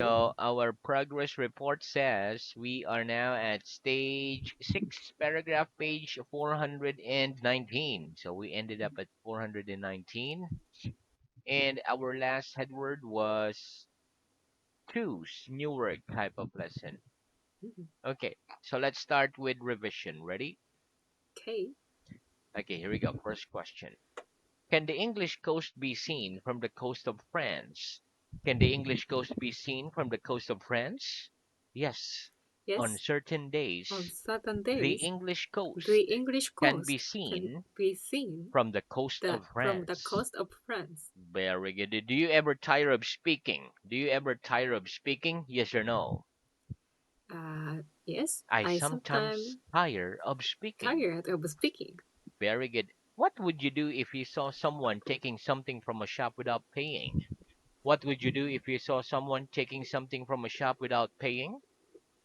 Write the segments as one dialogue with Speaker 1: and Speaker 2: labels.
Speaker 1: So our progress report says we are now at stage 6, paragraph page 419. So we ended up at 419. And our last headword was choose new word type of lesson.
Speaker 2: Mhm.
Speaker 1: Okay, so let's start with revision. Ready?
Speaker 2: Okay.
Speaker 1: Okay, here we go. First question. Can the English coast be seen from the coast of France? Can the English coast be seen from the coast of France? Yes. On
Speaker 2: Yes.
Speaker 1: certain
Speaker 2: On
Speaker 1: days,
Speaker 2: certain
Speaker 1: the
Speaker 2: days,
Speaker 1: English
Speaker 2: the
Speaker 1: coast
Speaker 2: English
Speaker 1: can be
Speaker 2: coast can
Speaker 1: seen
Speaker 2: be seen
Speaker 1: from the coast of
Speaker 2: from the
Speaker 1: France.
Speaker 2: coast of France.
Speaker 1: Very good. Do you ever tire of speaking? Do you ever tire of speaking? Yes or no?
Speaker 2: Yes,
Speaker 1: I
Speaker 2: I
Speaker 1: sometimes
Speaker 2: sometimes
Speaker 1: tire of speaking.
Speaker 2: tired of speaking.
Speaker 1: Very good. What would you do if you saw someone taking something from a shop without paying? What would you do if you saw someone taking something from a shop without paying?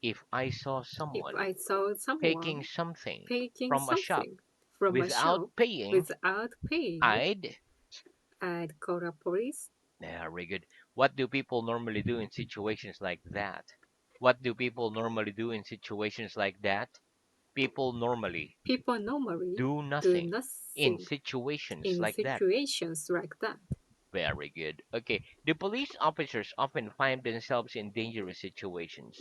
Speaker 1: If I saw
Speaker 2: If
Speaker 1: someone
Speaker 2: I saw
Speaker 1: taking
Speaker 2: someone
Speaker 1: something
Speaker 2: taking
Speaker 1: from a shop
Speaker 2: something from a
Speaker 1: without
Speaker 2: shop
Speaker 1: paying,
Speaker 2: without paying,
Speaker 1: I'd.
Speaker 2: I'd call the police.
Speaker 1: Very good. What do people normally do in situations like that? What do people normally do in situations like that? People normally
Speaker 2: People normally
Speaker 1: do
Speaker 2: do
Speaker 1: nothing in
Speaker 2: nothing
Speaker 1: situations
Speaker 2: in
Speaker 1: like that.
Speaker 2: situations like that.
Speaker 1: Very good. Okay. Do police officers often find themselves in dangerous situations?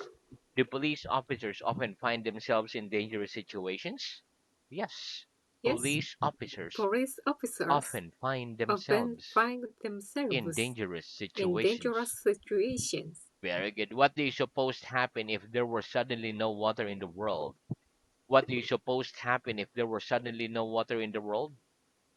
Speaker 1: Do police officers often find themselves in dangerous situations? Yes.
Speaker 2: Yes,
Speaker 1: Police officers
Speaker 2: police officers
Speaker 1: often find
Speaker 2: often
Speaker 1: themselves
Speaker 2: find
Speaker 1: in
Speaker 2: themselves
Speaker 1: dangerous
Speaker 2: in dangerous
Speaker 1: situations.
Speaker 2: situations.
Speaker 1: Very good. What do you suppose happen if there were suddenly no water in the world? What do you suppose happen if there were suddenly no water in the world?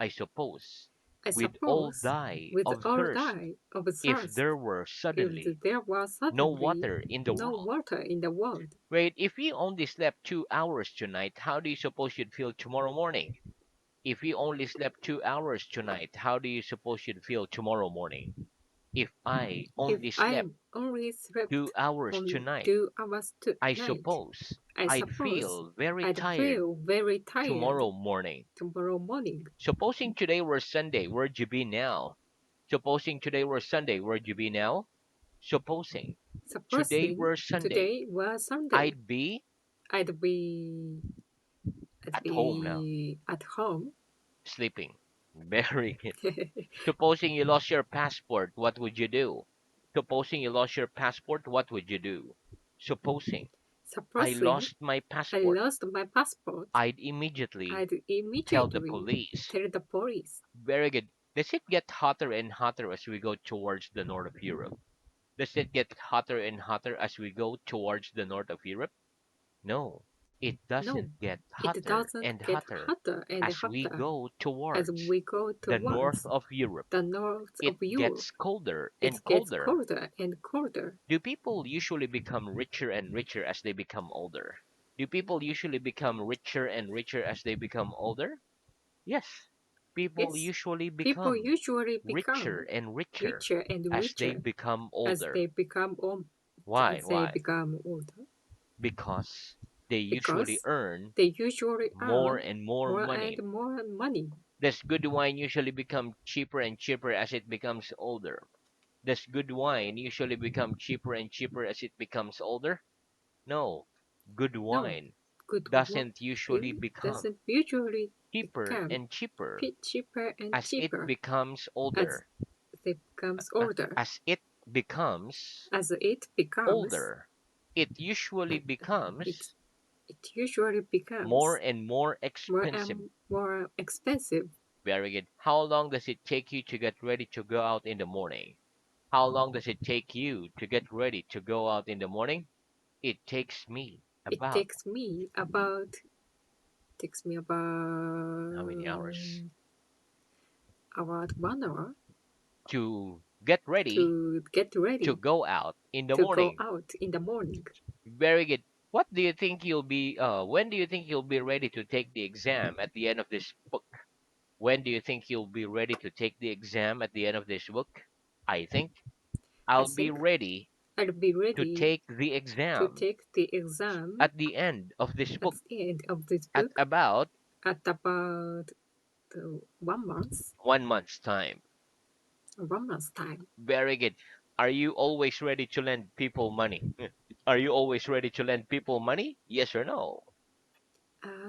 Speaker 1: I suppose
Speaker 2: I
Speaker 1: we'd all
Speaker 2: suppose
Speaker 1: die
Speaker 2: with
Speaker 1: of
Speaker 2: all
Speaker 1: thirst
Speaker 2: die of
Speaker 1: if
Speaker 2: thirst
Speaker 1: there were
Speaker 2: if
Speaker 1: suddenly
Speaker 2: there was
Speaker 1: no
Speaker 2: suddenly
Speaker 1: water in the
Speaker 2: no
Speaker 1: world.
Speaker 2: water in the world.
Speaker 1: Wait, if you only slept 2 hours tonight, how do you suppose you'd feel tomorrow morning? If you only slept 2 hours tonight, how do you suppose you'd feel tomorrow morning? If I
Speaker 2: If
Speaker 1: only
Speaker 2: I
Speaker 1: slept
Speaker 2: only
Speaker 1: two
Speaker 2: slept
Speaker 1: hours
Speaker 2: only
Speaker 1: tonight,
Speaker 2: 2 hours
Speaker 1: I
Speaker 2: tonight,
Speaker 1: suppose
Speaker 2: I
Speaker 1: I'd
Speaker 2: suppose
Speaker 1: feel very
Speaker 2: I'd
Speaker 1: tired
Speaker 2: feel very tired
Speaker 1: tomorrow morning.
Speaker 2: tomorrow morning.
Speaker 1: Supposing today were Sunday, where'd you be now? Supposing today were Sunday, where'd you be now? Supposing today
Speaker 2: Supposing
Speaker 1: were Sunday,
Speaker 2: today was Sunday,
Speaker 1: I'd be
Speaker 2: I'd be I'd
Speaker 1: at home now,
Speaker 2: be at home.
Speaker 1: sleeping. Very good. Supposing you lost your passport, what would you do? Supposing you lost your passport, what would you do? Supposing I
Speaker 2: Supposing
Speaker 1: lost my
Speaker 2: I
Speaker 1: passport,
Speaker 2: lost my passport,
Speaker 1: I'd immediately
Speaker 2: I'd
Speaker 1: tell the
Speaker 2: immediately
Speaker 1: police.
Speaker 2: tell the police.
Speaker 1: Very good. Does it get hotter and hotter as we go towards the north of Europe? Does it get hotter and hotter as we go towards the north of Europe? No, it
Speaker 2: No,
Speaker 1: doesn't get
Speaker 2: it
Speaker 1: hotter
Speaker 2: doesn't
Speaker 1: and
Speaker 2: get
Speaker 1: hotter
Speaker 2: hotter and
Speaker 1: as we
Speaker 2: hotter
Speaker 1: go
Speaker 2: as
Speaker 1: towards
Speaker 2: we go
Speaker 1: the north
Speaker 2: towards
Speaker 1: of Europe.
Speaker 2: the north
Speaker 1: It
Speaker 2: of Europe.
Speaker 1: gets colder and
Speaker 2: It gets
Speaker 1: colder.
Speaker 2: colder and colder.
Speaker 1: Do people usually become richer and richer as they become older? Do people usually become richer and richer as they become older? Yes. People
Speaker 2: Yes,
Speaker 1: usually
Speaker 2: people
Speaker 1: become
Speaker 2: usually
Speaker 1: richer
Speaker 2: become
Speaker 1: and richer
Speaker 2: richer and
Speaker 1: as they
Speaker 2: richer
Speaker 1: become
Speaker 2: as
Speaker 1: older.
Speaker 2: they become old,
Speaker 1: Why?
Speaker 2: as they
Speaker 1: Why?
Speaker 2: become older
Speaker 1: Because they usually
Speaker 2: because
Speaker 1: earn
Speaker 2: they usually
Speaker 1: more
Speaker 2: earn
Speaker 1: and more
Speaker 2: more
Speaker 1: money.
Speaker 2: and more money.
Speaker 1: Does good wine usually become cheaper and cheaper as it becomes older? Does good wine usually become cheaper and cheaper as it becomes older? No. Good
Speaker 2: No,
Speaker 1: wine
Speaker 2: good
Speaker 1: doesn't usually
Speaker 2: wine
Speaker 1: become
Speaker 2: doesn't usually
Speaker 1: cheaper
Speaker 2: become
Speaker 1: and cheaper
Speaker 2: cheaper and
Speaker 1: as it
Speaker 2: cheaper
Speaker 1: becomes
Speaker 2: as
Speaker 1: older.
Speaker 2: it becomes older.
Speaker 1: As it becomes
Speaker 2: As it becomes,
Speaker 1: older, it usually
Speaker 2: it
Speaker 1: becomes
Speaker 2: it usually
Speaker 1: more
Speaker 2: becomes
Speaker 1: and more
Speaker 2: more
Speaker 1: expensive.
Speaker 2: and more expensive.
Speaker 1: Very good. How long does it take you to get ready to go out in the morning? How long does it take you to get ready to go out in the morning? It takes me
Speaker 2: It
Speaker 1: about
Speaker 2: takes me
Speaker 1: how many hours
Speaker 2: about 1 hour
Speaker 1: to get ready
Speaker 2: to get
Speaker 1: to
Speaker 2: ready
Speaker 1: go out in the
Speaker 2: to go
Speaker 1: morning?
Speaker 2: out in the morning.
Speaker 1: Very good. What do you think you'll be when do you think you'll be ready to take the exam at the end of this book? When do you think you'll be ready to take the exam at the end of this book? I think
Speaker 2: I
Speaker 1: I'll be
Speaker 2: think
Speaker 1: ready
Speaker 2: I'll be
Speaker 1: to
Speaker 2: ready
Speaker 1: take the
Speaker 2: to
Speaker 1: exam
Speaker 2: take the exam
Speaker 1: at the end of this
Speaker 2: at
Speaker 1: book
Speaker 2: the end of this
Speaker 1: at
Speaker 2: book
Speaker 1: about
Speaker 2: at about 1 month,
Speaker 1: 1 month's time.
Speaker 2: 1 month's time.
Speaker 1: Very good. Are you always ready to lend people money? Are you always ready to lend people money? Yes or no?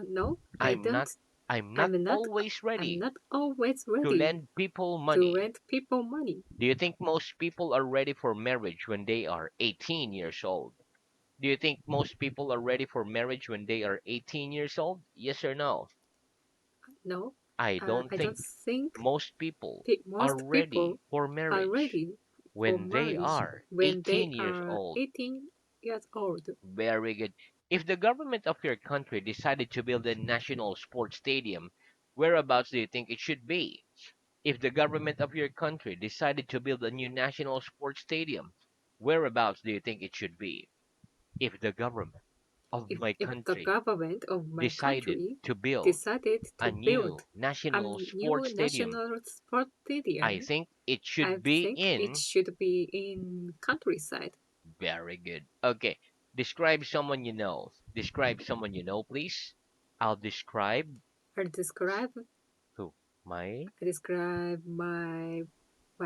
Speaker 2: No, I
Speaker 1: I'm not.
Speaker 2: don't.
Speaker 1: I'm not
Speaker 2: I'm not.
Speaker 1: always
Speaker 2: I'm
Speaker 1: ready
Speaker 2: not always
Speaker 1: to
Speaker 2: ready
Speaker 1: lend people
Speaker 2: to
Speaker 1: money.
Speaker 2: lend people money.
Speaker 1: Do you think most people are ready for marriage when they are 18 years old? Do you think most people are ready for marriage when they are 18 years old? Yes or no?
Speaker 2: No,
Speaker 1: I don't
Speaker 2: I don't
Speaker 1: think
Speaker 2: think
Speaker 1: most people are
Speaker 2: most
Speaker 1: ready
Speaker 2: people
Speaker 1: for
Speaker 2: are
Speaker 1: marriage
Speaker 2: ready for
Speaker 1: when they
Speaker 2: marriage
Speaker 1: are
Speaker 2: when they
Speaker 1: 18 years
Speaker 2: are
Speaker 1: old.
Speaker 2: 18 years old.
Speaker 1: Very good. If the government of your country decided to build a national sports stadium, whereabouts do you think it should be? If the government of your country decided to build a new national sports stadium, whereabouts do you think it should be? If the government of my
Speaker 2: If the
Speaker 1: country
Speaker 2: government of my
Speaker 1: decided
Speaker 2: country
Speaker 1: to build
Speaker 2: decided
Speaker 1: a
Speaker 2: to build
Speaker 1: new
Speaker 2: a
Speaker 1: national
Speaker 2: new
Speaker 1: sports stadium,
Speaker 2: national sports
Speaker 1: I
Speaker 2: stadium,
Speaker 1: think it
Speaker 2: I
Speaker 1: should be
Speaker 2: think it
Speaker 1: in.
Speaker 2: should be in countryside.
Speaker 1: Very good. Okay. Describe someone you know. Describe someone you know, please. I'll describe
Speaker 2: I describe
Speaker 1: who? My
Speaker 2: I describe my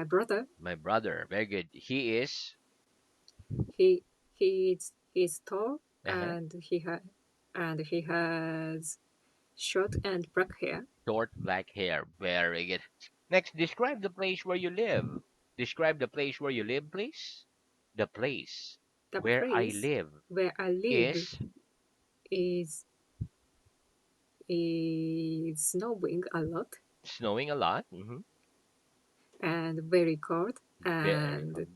Speaker 2: brother.
Speaker 1: my brother. Very good. He is
Speaker 2: He's tall
Speaker 1: uh
Speaker 2: and he has short and black hair.
Speaker 1: short black hair. Very good. Next, describe the place where you live. Describe the place where you live, please. The place
Speaker 2: The
Speaker 1: where I
Speaker 2: place
Speaker 1: live
Speaker 2: where I live
Speaker 1: is
Speaker 2: is is snowing a lot
Speaker 1: snowing a lot.
Speaker 2: and very cold,
Speaker 1: Very and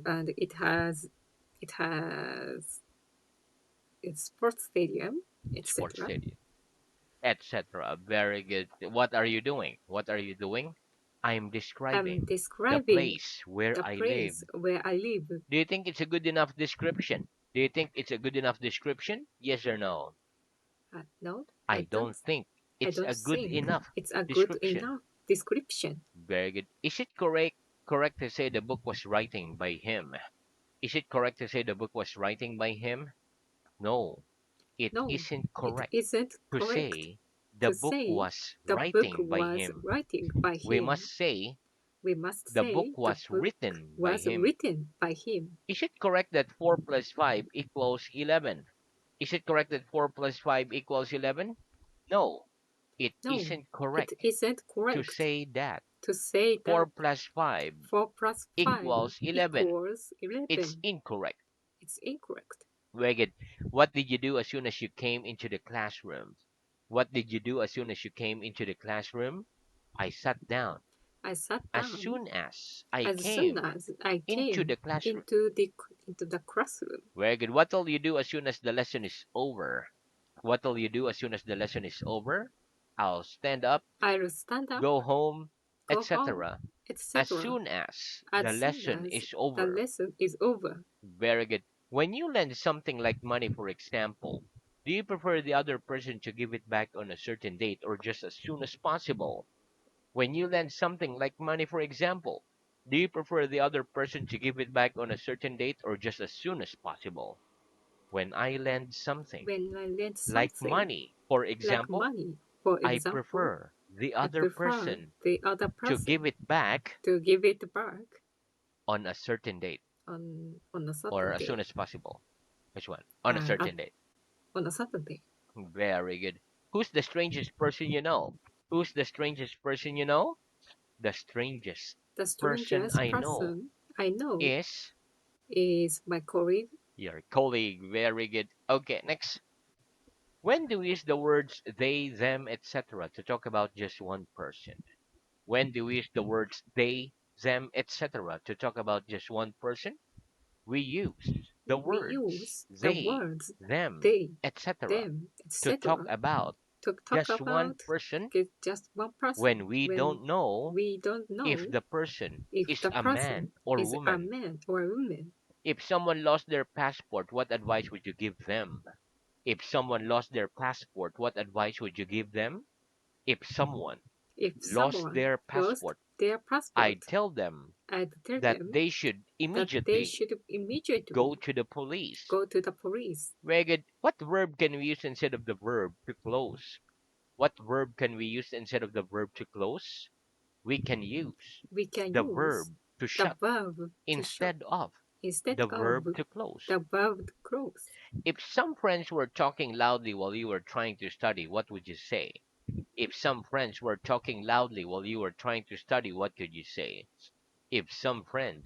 Speaker 2: and it has its sports stadium,
Speaker 1: sports
Speaker 2: etc.
Speaker 1: stadium, etc. Very good. What are you doing? What are you doing? I'm
Speaker 2: I'm
Speaker 1: describing the
Speaker 2: describing
Speaker 1: place where
Speaker 2: the
Speaker 1: I live.
Speaker 2: place where I live.
Speaker 1: Do you think it's a good enough description? Do you think it's a good enough description? Yes or no?
Speaker 2: No,
Speaker 1: I don't think
Speaker 2: I
Speaker 1: it's
Speaker 2: don't
Speaker 1: a good
Speaker 2: think
Speaker 1: enough
Speaker 2: it's a good
Speaker 1: description.
Speaker 2: enough description.
Speaker 1: Very good. Is it correct to say the book was writing by him? Is it correct to say the book was writing by him? No, it
Speaker 2: No,
Speaker 1: isn't
Speaker 2: it
Speaker 1: correct
Speaker 2: isn't
Speaker 1: to
Speaker 2: correct
Speaker 1: say the
Speaker 2: to
Speaker 1: book
Speaker 2: say
Speaker 1: was
Speaker 2: the book
Speaker 1: writing by
Speaker 2: was
Speaker 1: him.
Speaker 2: writing by
Speaker 1: We must
Speaker 2: him.
Speaker 1: say
Speaker 2: We must
Speaker 1: the book
Speaker 2: say the
Speaker 1: was
Speaker 2: book
Speaker 1: written by
Speaker 2: was
Speaker 1: him.
Speaker 2: written by him.
Speaker 1: Is it correct that 4 plus 5 equals 11? Is it correct that 4 plus 5 equals 11? No, it
Speaker 2: No,
Speaker 1: isn't
Speaker 2: it
Speaker 1: correct
Speaker 2: isn't
Speaker 1: to
Speaker 2: correct
Speaker 1: say that
Speaker 2: to say
Speaker 1: 4
Speaker 2: that
Speaker 1: plus 5
Speaker 2: 4 plus 5
Speaker 1: equals 11.
Speaker 2: equals
Speaker 1: It's
Speaker 2: 11.
Speaker 1: incorrect.
Speaker 2: It's incorrect.
Speaker 1: Very good. What did you do as soon as you came into the classroom? What did you do as soon as you came into the classroom? I sat down.
Speaker 2: I sat
Speaker 1: As
Speaker 2: down
Speaker 1: soon as I
Speaker 2: as soon
Speaker 1: came
Speaker 2: as I
Speaker 1: into
Speaker 2: came
Speaker 1: the classroom.
Speaker 2: into the classroom.
Speaker 1: Very good. What will you do as soon as the lesson is over? What will you do as soon as the lesson is over? I'll stand up,
Speaker 2: I'll stand up,
Speaker 1: go home,
Speaker 2: go home,
Speaker 1: etc. As
Speaker 2: etc.
Speaker 1: soon as the
Speaker 2: as soon
Speaker 1: lesson
Speaker 2: as
Speaker 1: is
Speaker 2: the
Speaker 1: over.
Speaker 2: lesson is over.
Speaker 1: Very good. When you lend something like money, for example, do you prefer the other person to give it back on a certain date or just as soon as possible? When you lend something like money, for example, do you prefer the other person to give it back on a certain date or just as soon as possible? When I lend something
Speaker 2: When I lend
Speaker 1: like
Speaker 2: something
Speaker 1: money, for
Speaker 2: like
Speaker 1: example,
Speaker 2: money, for
Speaker 1: I
Speaker 2: example,
Speaker 1: prefer the
Speaker 2: I
Speaker 1: other
Speaker 2: prefer
Speaker 1: person
Speaker 2: the other
Speaker 1: to give
Speaker 2: person
Speaker 1: it back
Speaker 2: to give it back
Speaker 1: on a certain date
Speaker 2: on a
Speaker 1: or
Speaker 2: certain
Speaker 1: as
Speaker 2: day.
Speaker 1: soon as possible. Which one? On a
Speaker 2: At,
Speaker 1: certain date.
Speaker 2: on a certain day.
Speaker 1: Very good. Who's the strangest person you know? Who's the strangest person you know? The strangest
Speaker 2: The
Speaker 1: person
Speaker 2: strangest
Speaker 1: I know
Speaker 2: person I know
Speaker 1: is
Speaker 2: is my colleague.
Speaker 1: your colleague. Very good. Okay, next. When do we use the words they, them, etc. to talk about just one person? When do we use the words they, them, etc. to talk about just one person? We use the
Speaker 2: We
Speaker 1: words
Speaker 2: use the
Speaker 1: they,
Speaker 2: words
Speaker 1: them,
Speaker 2: they,
Speaker 1: etc.
Speaker 2: them,
Speaker 1: to talk
Speaker 2: etc.
Speaker 1: about
Speaker 2: to talk
Speaker 1: just one
Speaker 2: about
Speaker 1: person
Speaker 2: just one person
Speaker 1: when we
Speaker 2: when
Speaker 1: don't know
Speaker 2: we don't
Speaker 1: if
Speaker 2: know
Speaker 1: the person
Speaker 2: if
Speaker 1: is
Speaker 2: the
Speaker 1: a man
Speaker 2: person
Speaker 1: or
Speaker 2: is a
Speaker 1: woman.
Speaker 2: man or a woman.
Speaker 1: If someone lost their passport, what advice would you give them? If someone lost their passport, what advice would you give them? If someone
Speaker 2: If
Speaker 1: lost
Speaker 2: someone
Speaker 1: their
Speaker 2: lost
Speaker 1: passport,
Speaker 2: their
Speaker 1: I'd
Speaker 2: passport,
Speaker 1: tell them
Speaker 2: I'd tell
Speaker 1: that
Speaker 2: them
Speaker 1: they should
Speaker 2: that they
Speaker 1: immediately
Speaker 2: should
Speaker 1: go
Speaker 2: immediately
Speaker 1: to the police.
Speaker 2: go to the police.
Speaker 1: Very good. What verb can we use instead of the verb to close? What verb can we use instead of the verb to close? We can use
Speaker 2: We can
Speaker 1: the
Speaker 2: use
Speaker 1: verb to
Speaker 2: The
Speaker 1: shut
Speaker 2: verb to shut
Speaker 1: instead of
Speaker 2: instead
Speaker 1: the
Speaker 2: of
Speaker 1: verb to close.
Speaker 2: the verb to close.
Speaker 1: If some friends were talking loudly while you were trying to study, what would you say? If some friends were talking loudly while you were trying to study, what could you say? If some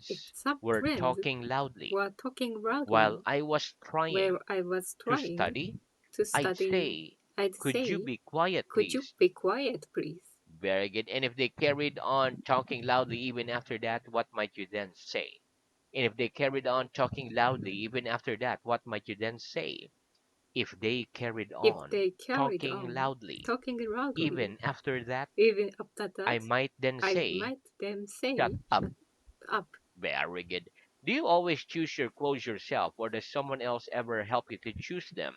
Speaker 2: If
Speaker 1: friends
Speaker 2: some
Speaker 1: were
Speaker 2: friends
Speaker 1: talking loudly
Speaker 2: were talking
Speaker 1: while
Speaker 2: loudly
Speaker 1: I was
Speaker 2: where
Speaker 1: trying
Speaker 2: I was
Speaker 1: to
Speaker 2: trying
Speaker 1: study,
Speaker 2: to
Speaker 1: I'd
Speaker 2: study,
Speaker 1: say,
Speaker 2: I'd
Speaker 1: could you
Speaker 2: say,
Speaker 1: be quiet,
Speaker 2: could you
Speaker 1: please?
Speaker 2: be quiet, please?
Speaker 1: Very good. And if they carried on talking loudly even after that, what might you then say? And if they carried on talking loudly even after that, what might you then say? If they carried
Speaker 2: If
Speaker 1: on
Speaker 2: they carried
Speaker 1: talking
Speaker 2: on
Speaker 1: loudly
Speaker 2: talking loudly,
Speaker 1: even after that,
Speaker 2: even after
Speaker 1: I
Speaker 2: that,
Speaker 1: might then
Speaker 2: I
Speaker 1: say,
Speaker 2: might then
Speaker 1: shut
Speaker 2: say,
Speaker 1: up.
Speaker 2: shut up.
Speaker 1: Very good. Do you always choose your clothes yourself, or does someone else ever help you to choose them?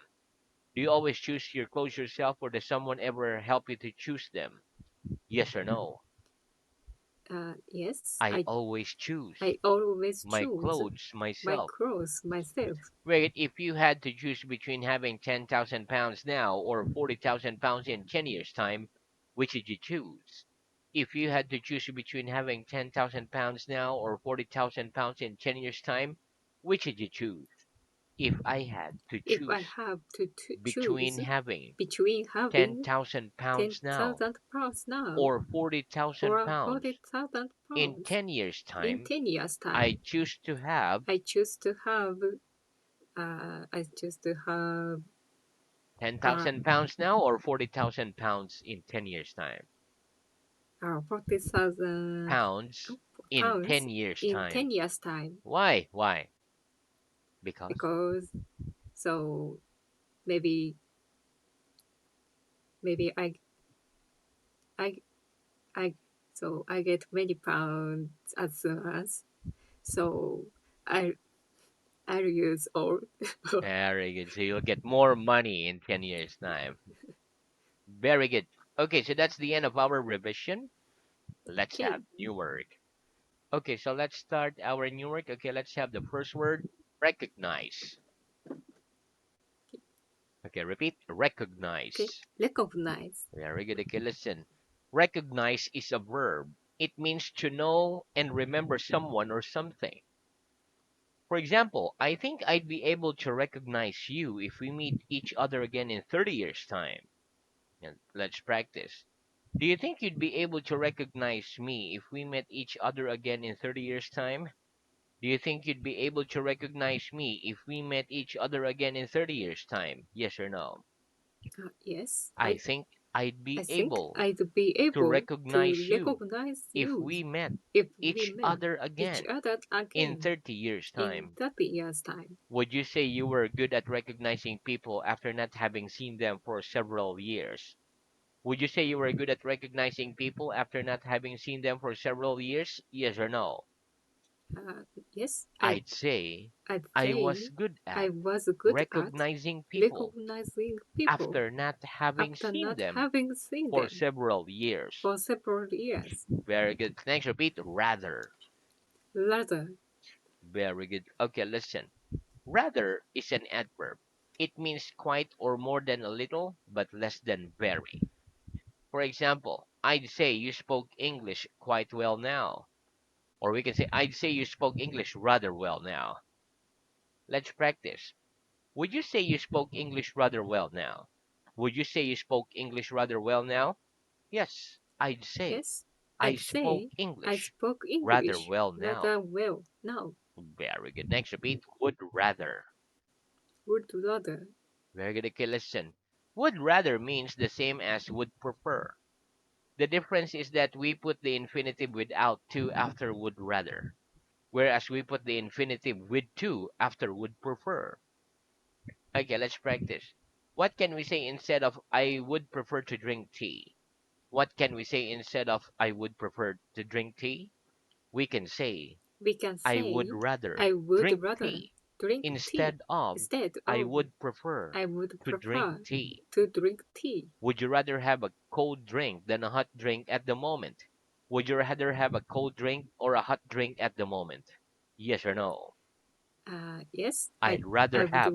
Speaker 1: Do you always choose your clothes yourself, or does someone ever help you to choose them? Yes or no?
Speaker 2: Yes,
Speaker 1: I always choose
Speaker 2: I always
Speaker 1: my
Speaker 2: choose
Speaker 1: clothes
Speaker 2: my
Speaker 1: myself.
Speaker 2: clothes myself.
Speaker 1: Right, if you had to choose between having 10,000 pounds now or 40,000 pounds in 10 years' time, which would you choose? If you had to choose between having 10,000 pounds now or 40,000 pounds in 10 years' time, which would you choose? If I had to
Speaker 2: If I
Speaker 1: choose
Speaker 2: have to
Speaker 1: between
Speaker 2: choose
Speaker 1: having
Speaker 2: between having
Speaker 1: 10,000 pounds now
Speaker 2: 10,000 pounds now
Speaker 1: or 40,000
Speaker 2: or
Speaker 1: pounds
Speaker 2: 40,000
Speaker 1: in
Speaker 2: pounds
Speaker 1: 10 years'
Speaker 2: in
Speaker 1: time,
Speaker 2: 10 years'
Speaker 1: I
Speaker 2: time,
Speaker 1: choose to have
Speaker 2: I choose to have I choose to have uh,
Speaker 1: 10,000 pounds now or 40,000 pounds in 10 years' time.
Speaker 2: 40,000
Speaker 1: Pounds in
Speaker 2: pounds
Speaker 1: 10 years'
Speaker 2: in 10
Speaker 1: time.
Speaker 2: years' time
Speaker 1: Why? Why? Because?
Speaker 2: because so maybe maybe I I so I get many pounds as soon as so I I'll use all.
Speaker 1: Very good. So you'll get more money in 10 years' time. Very good. Okay, so that's the end of our revision. Let's
Speaker 2: Okay,
Speaker 1: have new word. Okay, so let's start our new word. Okay, let's have the first word, recognize. Okay, repeat,
Speaker 2: okay,
Speaker 1: recognize.
Speaker 2: recognize.
Speaker 1: Very good. Okay, listen. Recognize is a verb. It means to know and remember someone or something. For example, I think I'd be able to recognize you if we meet each other again in 30 years' time. And let's practice. Do you think you'd be able to recognize me if we met each other again in 30 years' time? Do you think you'd be able to recognize me if we met each other again in 30 years' time? Yes or no?
Speaker 2: Yes,
Speaker 1: I think I'd
Speaker 2: I
Speaker 1: be
Speaker 2: think
Speaker 1: able
Speaker 2: I'd be
Speaker 1: to
Speaker 2: able to
Speaker 1: recognize you
Speaker 2: recognize
Speaker 1: if
Speaker 2: you
Speaker 1: we met
Speaker 2: if we
Speaker 1: each
Speaker 2: met
Speaker 1: other
Speaker 2: each
Speaker 1: again
Speaker 2: other
Speaker 1: in
Speaker 2: again
Speaker 1: 30 years'
Speaker 2: in
Speaker 1: time.
Speaker 2: 30 years' time.
Speaker 1: Would you say you were good at recognizing people after not having seen them for several years? Would you say you were good at recognizing people after not having seen them for several years? Yes or no?
Speaker 2: Uh, yes,
Speaker 1: I'd say
Speaker 2: I'd
Speaker 1: I was
Speaker 2: say
Speaker 1: good
Speaker 2: I
Speaker 1: at
Speaker 2: was good at
Speaker 1: recognizing people
Speaker 2: recognizing people
Speaker 1: after not having
Speaker 2: after
Speaker 1: seen
Speaker 2: not
Speaker 1: them
Speaker 2: having seen
Speaker 1: for
Speaker 2: them
Speaker 1: several years.
Speaker 2: for several years.
Speaker 1: Very good. Next, repeat rather.
Speaker 2: Rather,
Speaker 1: Very good. Okay, listen. Rather is an adverb. It means quite or more than a little, but less than very. For example, I'd say you spoke English quite well now. Or we can say, I'd say you spoke English rather well now. Let's practice. Would you say you spoke English rather well now? Would you say you spoke English rather well now? Yes, I'd say
Speaker 2: yes,
Speaker 1: I
Speaker 2: I'd
Speaker 1: spoke
Speaker 2: say I
Speaker 1: English
Speaker 2: spoke
Speaker 1: rather
Speaker 2: English
Speaker 1: well now.
Speaker 2: rather well now.
Speaker 1: Very good. Next, repeat. Would rather.
Speaker 2: Would rather.
Speaker 1: Very good. Okay, listen. Would rather means the same as would prefer. The difference is that we put the infinitive without to after would rather, whereas we put the infinitive with to after would prefer. Okay, let's practice. What can we say instead of I would prefer to drink tea? What can we say instead of I would prefer to drink tea? We can say
Speaker 2: We can
Speaker 1: I would
Speaker 2: say
Speaker 1: rather
Speaker 2: I would
Speaker 1: drink
Speaker 2: rather
Speaker 1: tea
Speaker 2: drink tea
Speaker 1: instead of
Speaker 2: instead
Speaker 1: I
Speaker 2: of
Speaker 1: would prefer
Speaker 2: I would
Speaker 1: to drink
Speaker 2: prefer
Speaker 1: tea.
Speaker 2: to drink tea.
Speaker 1: Would you rather have a cold drink than a hot drink at the moment? Would you rather have a cold drink or a hot drink at the moment? Yes or no?
Speaker 2: Yes,
Speaker 1: I'd rather have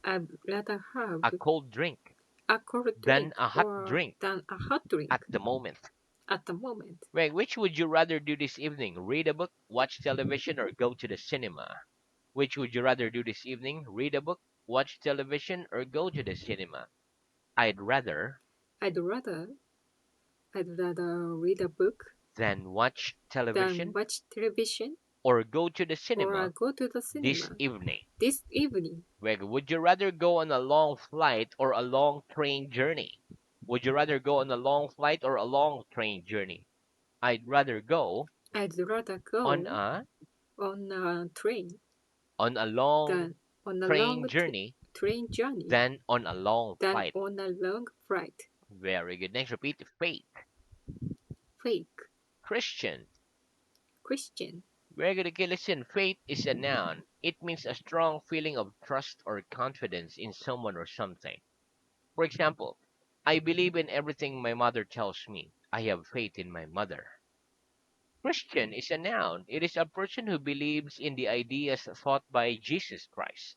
Speaker 2: I'd rather have
Speaker 1: a cold drink
Speaker 2: a cold
Speaker 1: than
Speaker 2: drink
Speaker 1: a hot
Speaker 2: or
Speaker 1: drink
Speaker 2: than a hot drink
Speaker 1: at the moment.
Speaker 2: at the moment.
Speaker 1: Wait, which would you rather do this evening? Read a book, watch television, or go to the cinema? Which would you rather do this evening? Read a book, watch television, or go to the cinema? I'd rather
Speaker 2: I'd rather I'd rather read a book
Speaker 1: than watch
Speaker 2: than
Speaker 1: television
Speaker 2: watch television
Speaker 1: or go to the
Speaker 2: or
Speaker 1: cinema
Speaker 2: go to the
Speaker 1: this
Speaker 2: cinema
Speaker 1: evening.
Speaker 2: this evening.
Speaker 1: Wait, would you rather go on a long flight or a long train journey? Would you rather go on a long flight or a long train journey? I'd rather go
Speaker 2: I'd rather
Speaker 1: on
Speaker 2: go
Speaker 1: a
Speaker 2: on a train
Speaker 1: on a long
Speaker 2: than on a long
Speaker 1: train journey
Speaker 2: train journey
Speaker 1: than on a long
Speaker 2: than
Speaker 1: flight.
Speaker 2: on a long flight.
Speaker 1: Very good. Next, repeat. Faith.
Speaker 2: Fake
Speaker 1: Christian.
Speaker 2: Christian.
Speaker 1: Very good. Okay, listen. Faith is a noun. It means a strong feeling of trust or confidence in someone or something. For example, I believe in everything my mother tells me. I have faith in my mother. Christian is a noun. It is a person who believes in the ideas taught by Jesus Christ.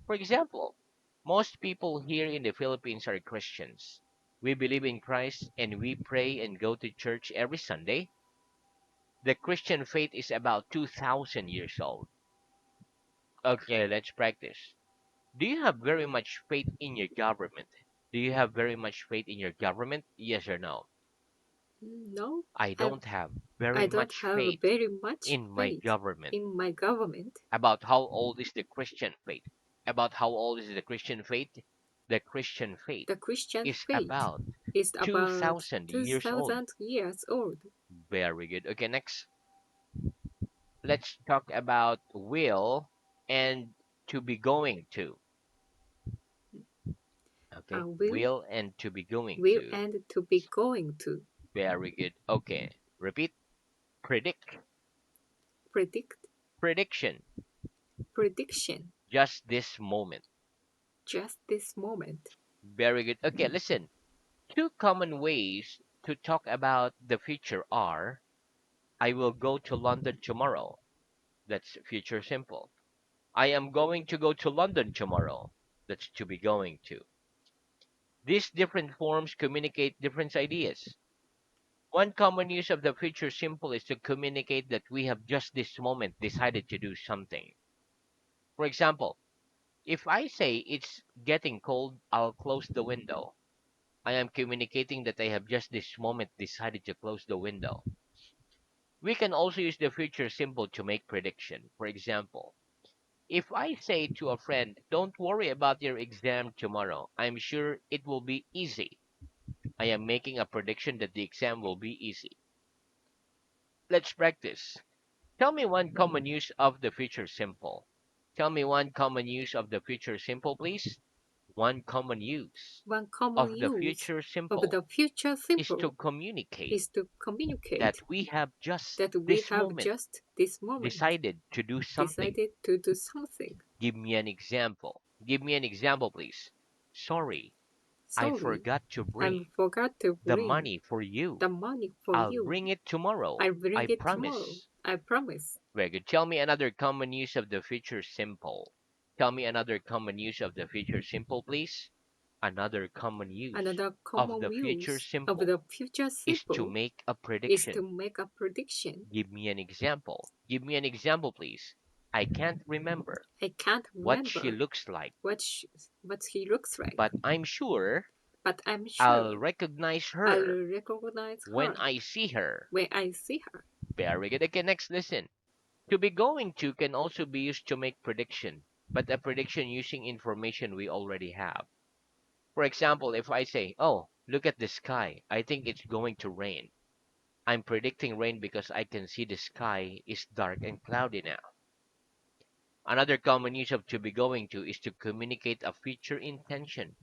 Speaker 1: For example, most people here in the Philippines are Christians. We believe in Christ and we pray and go to church every Sunday. The Christian faith is about 2,000 years old. Okay, let's practice. Do you have very much faith in your government? Do you have very much faith in your government? Yes or no?
Speaker 2: No,
Speaker 1: I
Speaker 2: I
Speaker 1: don't have very
Speaker 2: I don't
Speaker 1: much
Speaker 2: have
Speaker 1: faith
Speaker 2: very much
Speaker 1: in my
Speaker 2: faith
Speaker 1: government.
Speaker 2: in my government.
Speaker 1: About how old is the Christian faith? About how old is the Christian faith? The Christian faith
Speaker 2: The Christian
Speaker 1: is
Speaker 2: faith
Speaker 1: about
Speaker 2: is about
Speaker 1: 2,000 years old.
Speaker 2: 2000 years old.
Speaker 1: Very good. Okay, next, let's talk about will and to be going to. Okay,
Speaker 2: Will
Speaker 1: will and to be going
Speaker 2: will
Speaker 1: to.
Speaker 2: and to be going to.
Speaker 1: Very good. Okay, repeat. Predict.
Speaker 2: Predict
Speaker 1: Prediction.
Speaker 2: prediction.
Speaker 1: Just this moment.
Speaker 2: Just this moment.
Speaker 1: Very good. Okay, listen. Two common ways to talk about the future are I will go to London tomorrow. That's future simple. I am going to go to London tomorrow. That's to be going to. These different forms communicate different ideas. One common use of the future simple is to communicate that we have just this moment decided to do something. For example, if I say it's getting cold, I'll close the window. I am communicating that I have just this moment decided to close the window. We can also use the future simple to make prediction. For example, if I say to a friend, don't worry about your exam tomorrow, I'm sure it will be easy. I am making a prediction that the exam will be easy. Let's practice. Tell me one common use of the future simple. Tell me one common use of the future simple, please. One common use
Speaker 2: One common
Speaker 1: of the
Speaker 2: use
Speaker 1: future
Speaker 2: of
Speaker 1: simple
Speaker 2: the future
Speaker 1: is to
Speaker 2: simple
Speaker 1: communicate
Speaker 2: is to communicate
Speaker 1: that we have just
Speaker 2: that we
Speaker 1: this
Speaker 2: have
Speaker 1: moment
Speaker 2: just this moment
Speaker 1: decided to do something.
Speaker 2: decided to do something.
Speaker 1: Give me an example. Give me an example, please. Sorry, I
Speaker 2: Sorry,
Speaker 1: forgot to
Speaker 2: I
Speaker 1: bring
Speaker 2: forgot to
Speaker 1: the
Speaker 2: bring
Speaker 1: money for you.
Speaker 2: the money for
Speaker 1: I'll
Speaker 2: you.
Speaker 1: bring it tomorrow.
Speaker 2: I'll bring
Speaker 1: I
Speaker 2: it tomorrow.
Speaker 1: promise.
Speaker 2: I promise.
Speaker 1: Very good. Tell me another common use of the future simple. Tell me another common use of the future simple, please. Another common use
Speaker 2: Another
Speaker 1: of
Speaker 2: common
Speaker 1: the future
Speaker 2: use of
Speaker 1: simple
Speaker 2: the future
Speaker 1: is to
Speaker 2: simple
Speaker 1: make a
Speaker 2: is to
Speaker 1: prediction.
Speaker 2: make a prediction.
Speaker 1: Give me an example. Give me an example, please. I can't remember
Speaker 2: I can't
Speaker 1: what she
Speaker 2: remember
Speaker 1: looks like,
Speaker 2: what what he looks like,
Speaker 1: but I'm sure
Speaker 2: but I'm
Speaker 1: I'll
Speaker 2: sure
Speaker 1: recognize
Speaker 2: I'll
Speaker 1: her
Speaker 2: recognize
Speaker 1: when
Speaker 2: her
Speaker 1: I see her.
Speaker 2: when I see her.
Speaker 1: Very good. Okay, next, listen. To be going to can also be used to make prediction, but a prediction using information we already have. For example, if I say, oh, look at the sky, I think it's going to rain. I'm predicting rain because I can see the sky is dark and cloudy now. Another common use of to be going to is to communicate a future intention,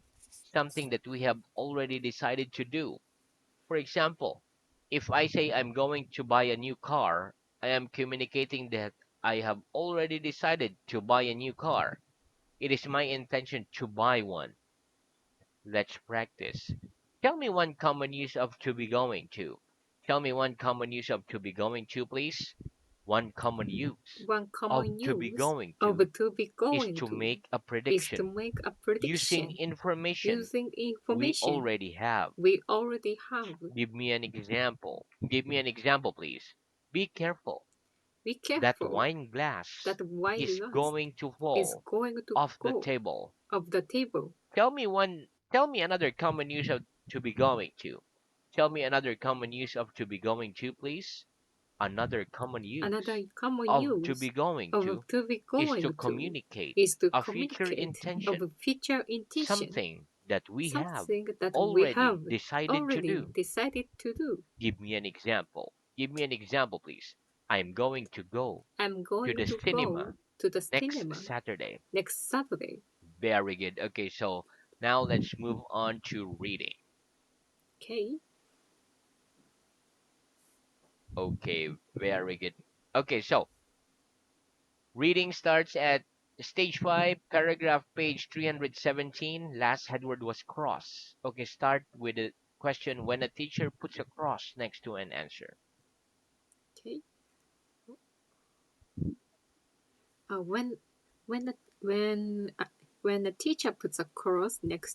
Speaker 1: something that we have already decided to do. For example, if I say I'm going to buy a new car, I am communicating that I have already decided to buy a new car. It is my intention to buy one. Let's practice. Tell me one common use of to be going to. Tell me one common use of to be going to, please. One common use
Speaker 2: One
Speaker 1: of
Speaker 2: common
Speaker 1: to be
Speaker 2: use
Speaker 1: going
Speaker 2: of
Speaker 1: to
Speaker 2: to be
Speaker 1: is
Speaker 2: going
Speaker 1: to
Speaker 2: to
Speaker 1: make a
Speaker 2: is to
Speaker 1: prediction
Speaker 2: make a
Speaker 1: using
Speaker 2: prediction
Speaker 1: information
Speaker 2: using
Speaker 1: we
Speaker 2: information
Speaker 1: already have.
Speaker 2: we already have.
Speaker 1: Give me an example. Give me an example, please. Be careful.
Speaker 2: Be
Speaker 1: That
Speaker 2: careful
Speaker 1: wine glass
Speaker 2: that wine
Speaker 1: is
Speaker 2: glass
Speaker 1: going to
Speaker 2: is
Speaker 1: fall
Speaker 2: going to
Speaker 1: off the
Speaker 2: go
Speaker 1: table.
Speaker 2: off the table.
Speaker 1: Tell me another common use of to be going to. Tell me another common use of to be going to, please. Another common
Speaker 2: Another
Speaker 1: use
Speaker 2: common
Speaker 1: of to
Speaker 2: use
Speaker 1: be going
Speaker 2: of
Speaker 1: to
Speaker 2: to be
Speaker 1: is to
Speaker 2: going to
Speaker 1: communicate
Speaker 2: is to
Speaker 1: a future
Speaker 2: communicate of
Speaker 1: intention,
Speaker 2: a future intention,
Speaker 1: something that we have
Speaker 2: something that we
Speaker 1: already
Speaker 2: have
Speaker 1: decided to
Speaker 2: already
Speaker 1: do.
Speaker 2: decided to do.
Speaker 1: Give me an example. Give me an example, please. I'm going to go
Speaker 2: I'm
Speaker 1: to
Speaker 2: going
Speaker 1: the
Speaker 2: to go
Speaker 1: cinema
Speaker 2: to the
Speaker 1: next
Speaker 2: cinema
Speaker 1: Saturday.
Speaker 2: next Saturday.
Speaker 1: Very good. Okay, so now let's move on to reading.
Speaker 2: Okay.
Speaker 1: Okay, very good. Okay, so reading starts at stage 5, paragraph page 317. Last headword was cross. Okay, start with the question when a teacher puts a cross next to an answer.
Speaker 2: Okay. When when a, when a teacher puts a cross next